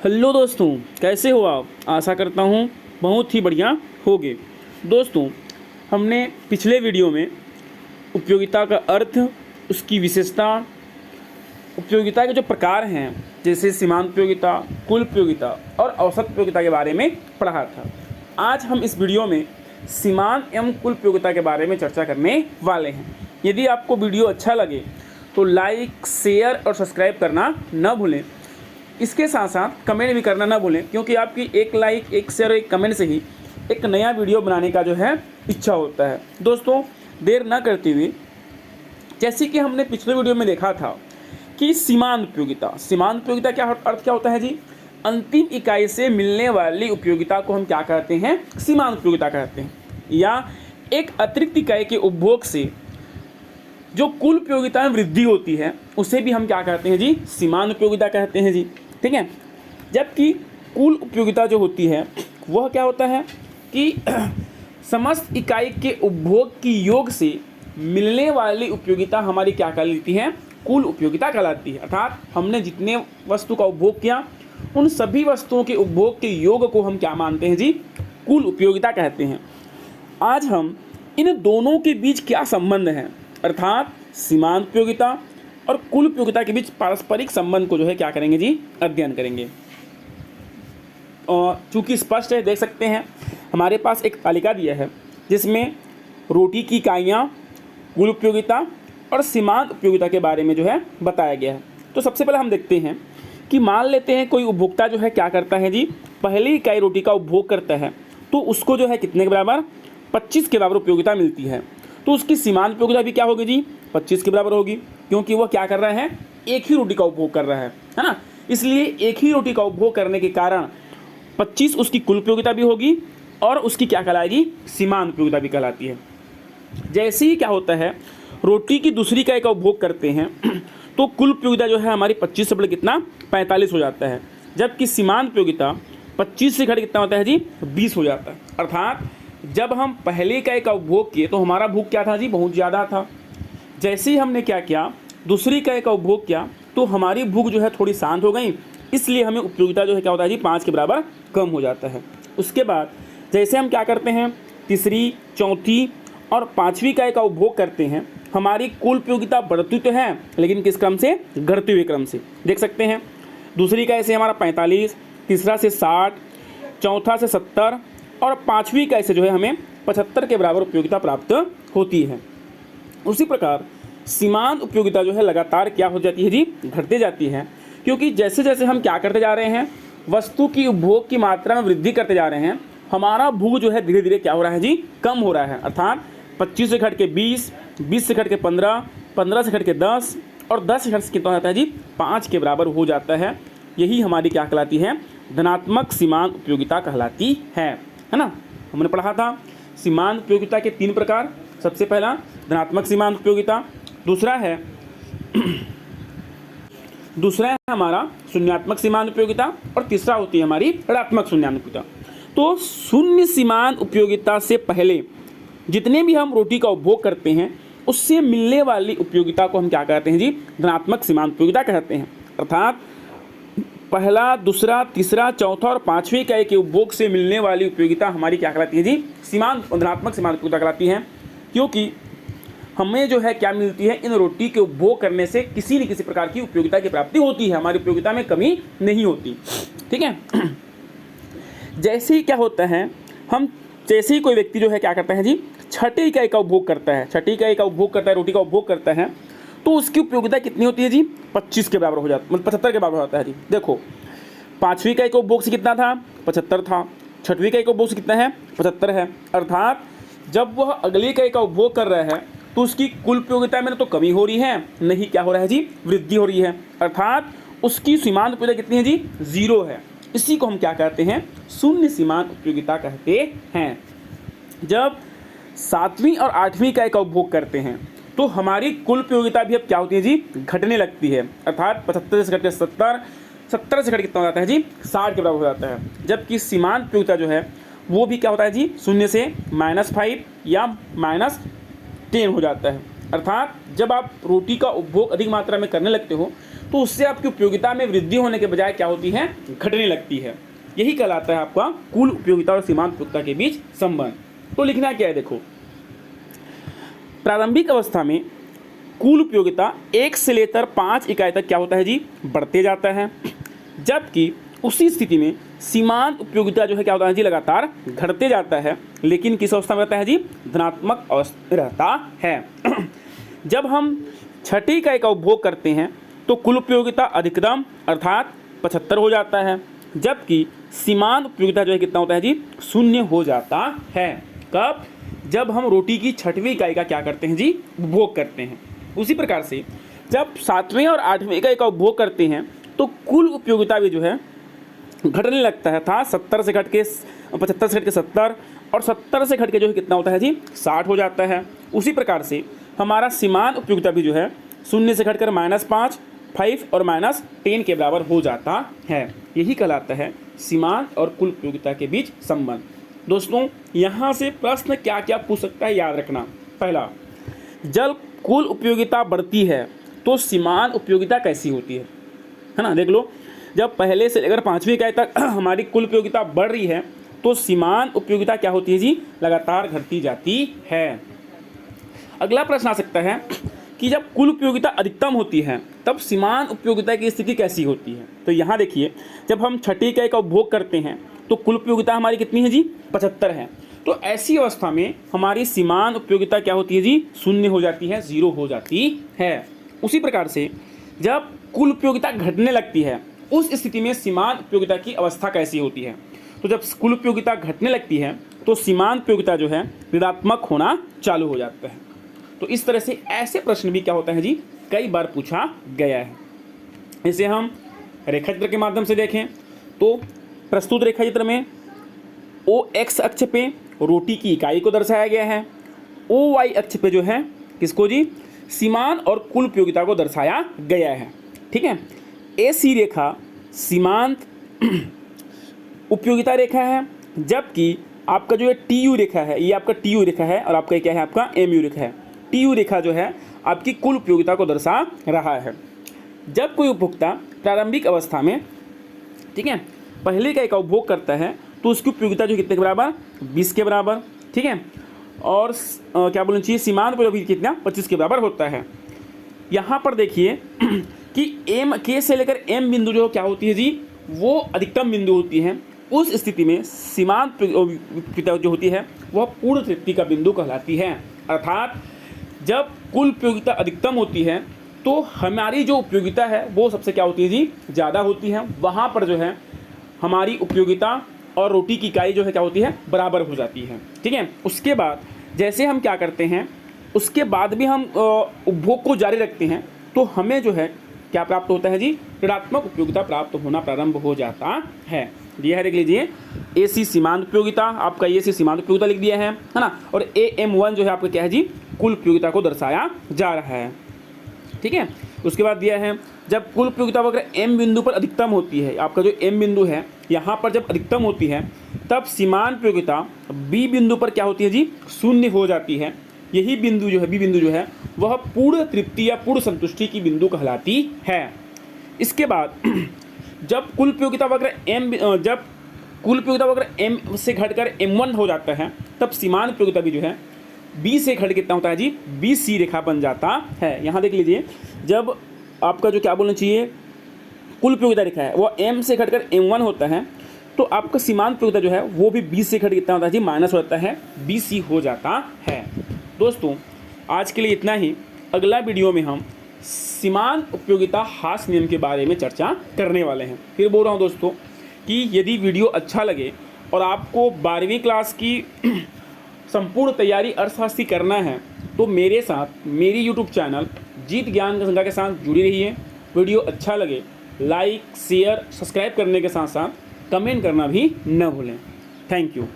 Hello दोस्तों, कैसे हो आप। आशा करता हूँ बहुत ही बढ़िया होगे। दोस्तों, हमने पिछले वीडियो में उपयोगिता का अर्थ, उसकी विशेषता, उपयोगिता के जो प्रकार हैं जैसे सीमांत उपयोगिता, कुल उपयोगिता और औसत उपयोगिता के बारे में पढ़ा था। आज हम इस वीडियो में सीमांत एवं कुल उपयोगिता के बारे में चर्चा करने वाले हैं। यदि आपको वीडियो अच्छा लगे तो लाइक, शेयर और सब्सक्राइब करना न भूलें। इसके साथ साथ कमेंट भी करना ना भूलें, क्योंकि आपकी एक लाइक, एक शेयर, एक कमेंट से ही एक नया वीडियो बनाने का जो है इच्छा होता है। दोस्तों, देर ना करते हुए, जैसे कि हमने पिछले वीडियो में देखा था कि सीमांत उपयोगिता क्या अर्थ क्या होता है जी। अंतिम इकाई से मिलने वाली उपयोगिता को हम क्या कहते हैं? सीमांत उपयोगिता कहते हैं। या एक अतिरिक्त इकाई के उपभोग से जो कुल उपयोगिता में वृद्धि होती है उसे भी हम क्या कहते हैं जी? सीमांत उपयोगिता कहते हैं जी। ठीक है। जबकि कुल उपयोगिता जो होती है वह क्या होता है कि समस्त इकाई के उपभोग की योग से मिलने वाली उपयोगिता हमारी क्या कहलाती है? कुल उपयोगिता कहलाती है। अर्थात हमने जितने वस्तु का उपभोग किया उन सभी वस्तुओं के उपभोग के योग को हम क्या मानते हैं जी? कुल उपयोगिता कहते हैं। आज हम इन दोनों के बीच क्या संबंध है, अर्थात सीमांत उपयोगिता और कुल उपयोगिता के बीच पारस्परिक संबंध को जो है क्या करेंगे जी? अध्ययन करेंगे। और चूंकि स्पष्ट है, देख सकते हैं हमारे पास एक तालिका दिया है जिसमें रोटी की इकाइयाँ, कुल उपयोगिता और सीमांत उपयोगिता के बारे में जो है बताया गया है। तो सबसे पहले हम देखते हैं कि मान लेते हैं कोई उपभोक्ता जो है क्या करता है जी? पहली इकाई रोटी का उपभोग करता है तो उसको जो है कितने के बराबर? 25 के बराबर उपयोगिता मिलती है। तो उसकी सीमांत उपयोगिता भी क्या होगी जी? 25 के बराबर होगी, क्योंकि वह क्या कर रहा है? एक ही रोटी का उपभोग कर रहा है ना। इसलिए एक ही रोटी का उपभोग करने के कारण 25 उसकी कुल उपयोगिता भी होगी और उसकी क्या कहलाएगी? सीमांत उपयोगिता भी कहलाती है। जैसे ही क्या होता है, रोटी की दूसरी इकाई का उपभोग करते हैं तो कुल उपयोगिता जो है हमारी 25 से बढ़ कितना? 45 हो जाता है। जबकि सीमांत उपयोगिता 25 से घट कितना होता है जी? 20 हो जाता है। अर्थात जब हम पहले इकाई का उपभोग किए तो हमारा भूख क्या था जी? बहुत ज़्यादा था। जैसे ही हमने क्या किया, दूसरी इकाई का उपभोग किया तो हमारी भूख जो है थोड़ी शांत हो गई, इसलिए हमें उपयोगिता जो है क्या होता है जी? 5 के बराबर कम हो जाता है। उसके बाद जैसे हम क्या करते हैं, तीसरी, चौथी और पाँचवीं इकाई का उपभोग करते हैं, हमारी कुल उपयोगिता बढ़ती तो है लेकिन किस क्रम से? घटते हुए क्रम से। देख सकते हैं दूसरी इकाई से हमारा 45, तीसरा से 60, चौथा से 70 और पाँचवीं इकाई से जो है हमें 75 के बराबर उपयोगिता प्राप्त होती है। उसी प्रकार सीमांत उपयोगिता जो है लगातार क्या हो जाती है जी? घटते जाती है, क्योंकि जैसे जैसे हम क्या करते जा रहे हैं, वस्तु की उपभोग की मात्रा में वृद्धि करते जा रहे हैं, हमारा भूख जो है धीरे धीरे क्या हो रहा है जी? कम हो रहा है। अर्थात 25 से घट के 20, 20 से घट के 15, 15 से घट के 10 और 10 से घट के कितना होता है जी? 5 के बराबर हो जाता है। यही हमारी क्या कहलाती है? धनात्मक सीमांत उपयोगिता कहलाती है ना। हमने पढ़ा था सीमांत उपयोगिता के 3 प्रकार। सबसे पहला धनात्मक सीमांत उपयोगिता, दूसरा है हमारा शून्यात्मक सीमांत उपयोगिता और तीसरा होती है हमारी ऋणात्मक शून्यात्मक उपयोगिता। तो शून्य सीमांत उपयोगिता से पहले जितने भी हम रोटी का उपभोग करते हैं उससे मिलने वाली उपयोगिता को हम क्या कहते हैं जी? धनात्मक सीमांत उपयोगिता कहते हैं। अर्थात पहला, दूसरा, तीसरा, चौथा और पाँचवीं इकाई के उपभोग से मिलने वाली उपयोगिता हमारी क्या कहलाती है जी? धनात्मक सीमांत उपयोगिता कहलाती है, क्योंकि हमें जो है क्या मिलती है? इन रोटी के उपभोग करने से किसी न किसी प्रकार की उपयोगिता की प्राप्ति होती है, हमारी उपयोगिता में कमी नहीं होती। ठीक है। जैसे ही क्या होता है, जैसे ही कोई व्यक्ति जो है क्या करता है जी? छठी इकाई का उपभोग करता है, रोटी का उपभोग करता है, तो उसकी उपयोगिता कितनी होती है जी? 25 के बराबर हो जाता है, मतलब 75 के बराबर होता है जी। देखो, पाँचवीं इकाई का उपभोग से कितना था? 75 था। छठवीं इकाई का उपभोग से कितना है? 75 है। अर्थात जब वह अगली इकाई का उपभोग कर रहा है तो उसकी कुल उपयोगिता में तो कमी हो रही है, नहीं क्या हो रहा है जी? वृद्धि हो रही है। अर्थात उसकी सीमांत उपयोगिता कितनी है जी? 0 है। इसी को हम क्या कहते हैं? शून्य सीमांत उपयोगिता कहते हैं। जब 7वीं और 8वीं इकाई का उपभोग करते हैं तो हमारी कुल उपयोगिता भी अब क्या होती है जी? घटने लगती है। अर्थात 75 से घट के 70, 70 से घट कितना हो जाता है जी? 60 के बराबर हो जाता है। जबकि सीमांत उपयोगिता जो है वो भी क्या होता है जी? 0 से -5 या -10 हो जाता है। अर्थात जब आप रोटी का उपभोग अधिक मात्रा में करने लगते हो तो उससे आपकी उपयोगिता में वृद्धि होने के बजाय क्या होती है, घटने लगती है। यही कहलाता है आपका कुल उपयोगिता और सीमांत उपयोगिता के बीच संबंध। तो लिखना क्या है, देखो प्रारंभिक अवस्था में कुल उपयोगिता 1 से लेकर 5 इकाई तक क्या होता है जी, बढ़ते जाता है, जबकि उसी स्थिति में सीमांत उपयोगिता जो है क्या होता है जी, लगातार घटते जाता है, लेकिन किस अवस्था में रहता है जी, धनात्मक अवस्था रहता है। जब हम छठी इकाई का उपभोग करते हैं तो कुल उपयोगिता अधिकतम अर्थात 75 हो जाता है, जबकि सीमांत उपयोगिता जो है कितना होता है जी, 0 हो जाता है। कब? जब हम रोटी की छठवीं इकाई का क्या करते हैं जी, उपभोग करते हैं। उसी प्रकार से जब 7वें और 8वें इकाई का उपभोग करते हैं तो कुल उपयोगिता भी जो है घटने लगता है था, 70 से घट के 75 से घट के 70 और 70 से घट के जो है कितना होता है जी, 60 हो जाता है। उसी प्रकार से हमारा सीमांत उपयोगिता भी जो है 0 से घटकर -5, 5 और -10 के बराबर हो जाता है। यही कहलाता है सीमांत और कुल उपयोगिता के बीच संबंध। दोस्तों यहाँ से प्रश्न क्या क्या पूछ सकता है, याद रखना। पहला, जब कुल उपयोगिता बढ़ती है तो सीमांत उपयोगिता कैसी होती है ना, देख लो। जब पहले से लेकर 5वीं इकाई तक हमारी कुल उपयोगिता बढ़ रही है तो सीमांत उपयोगिता क्या होती है जी, लगातार घटती जाती है। अगला प्रश्न आ सकता है कि जब कुल उपयोगिता अधिकतम होती है तब सीमांत उपयोगिता की स्थिति कैसी होती है। तो यहाँ देखिए, जब हम छठी इकाई का उपभोग करते हैं तो कुल उपयोगिता हमारी कितनी है जी, 75 है। तो ऐसी अवस्था में हमारी सीमांत उपयोगिता क्या होती है जी, 0 हो जाती है, 0 हो जाती है। उसी प्रकार से जब कुल उपयोगिता घटने लगती है उस स्थिति में सीमांत उपयोगिता की अवस्था कैसी होती है। तो जब कुल उपयोगिता घटने लगती है तो सीमांत उपयोगिता जो है ऋणात्मक होना चालू हो जाता है। तो इस तरह से ऐसे प्रश्न भी क्या होता है जी, कई बार पूछा गया है। इसे हम रेखाचित्र के माध्यम से देखें तो प्रस्तुत रेखाचित्र में OX अक्ष पे रोटी की इकाई को दर्शाया गया है, OY अक्ष पे जो है किसको जी, सीमांत और कुल उपयोगिता को दर्शाया गया है। ठीक है, AC रेखा सीमांत उपयोगिता रेखा है, जबकि आपका जो है TU रेखा है, ये आपका TU रेखा है और आपका क्या है, आपका MU रेखा है। TU रेखा जो है आपकी कुल उपयोगिता को दर्शा रहा है। जब कोई उपभोक्ता प्रारंभिक अवस्था में, ठीक है, पहले इकाई का उपभोग करता है तो उसकी उपयोगिता जो कितने के बराबर, 20 के बराबर। ठीक है, और क्या बोलना चाहिए, सीमांत उपयोगिता कितना, 25 के बराबर होता है। यहाँ पर देखिए कि K से लेकर M बिंदु जो क्या होती है जी, वो अधिकतम बिंदु होती है। उस स्थिति में सीमांत उपयोगिता जो होती है वह पूर्ण तृप्ति का बिंदु कहलाती है। अर्थात जब कुल उपयोगिता अधिकतम होती है तो हमारी जो उपयोगिता है वो सबसे क्या होती है जी, ज़्यादा होती है। वहाँ पर जो है हमारी उपयोगिता और रोटी की इकाई जो है क्या होती है, बराबर हो जाती है। ठीक है, उसके बाद जैसे हम क्या करते हैं, उसके बाद भी हम उपभोग को जारी रखते हैं तो हमें जो है क्या प्राप्त होता है जी, ऋणात्मक उपयोगिता प्राप्त होना प्रारंभ हो जाता है। यह है, देख लीजिए, AC सीमांत उपयोगिता, आपका AC सीमांत उपयोगिता लिख दिया है ना, और AM1 जो है आपका क्या है जी, कुल उपयोगिता को दर्शाया जा रहा है। ठीक है, उसके बाद दिया है जब कुल उपयोगिता वगैरह M बिंदु पर अधिकतम होती है, आपका जो M बिंदु है यहाँ पर जब अधिकतम होती है तब सीमांत उपयोगिता B बिंदु पर क्या होती है जी, 0 हो जाती है। यही बिंदु जो है, B बिंदु जो है वह पूर्ण तृप्ति या पूर्ण संतुष्टि की बिंदु कहलाती है। इसके बाद जब कुल उपयोगिता वगैरह M से घटकर M1 हो जाता है तब सीमांत उपयोगिता भी जो है B से घट कितना होता है जी, BC रेखा बन जाता है। यहाँ देख लीजिए, जब आपका जो क्या बोलना चाहिए, कुल उपयोगिता रेखा है वो M से घटकर M1 होता है तो आपका सीमांत उपयोगिता जो है वो भी 20 से घट कितना होता है जी, माइनस होता है, BC हो जाता है। दोस्तों आज के लिए इतना ही। अगला वीडियो में हम सीमांत उपयोगिता हास्य नियम के बारे में चर्चा करने वाले हैं। फिर बोल रहा हूँ दोस्तों कि यदि वीडियो अच्छा लगे और आपको 12वीं क्लास की संपूर्ण तैयारी अर्थशास्त्री करना है तो मेरे साथ मेरी यूट्यूब चैनल जीत ज्ञान गंगा के साथ जुड़ी रहिए। वीडियो अच्छा लगे लाइक शेयर सब्सक्राइब करने के साथ साथ कमेंट करना भी न भूलें। Thank you.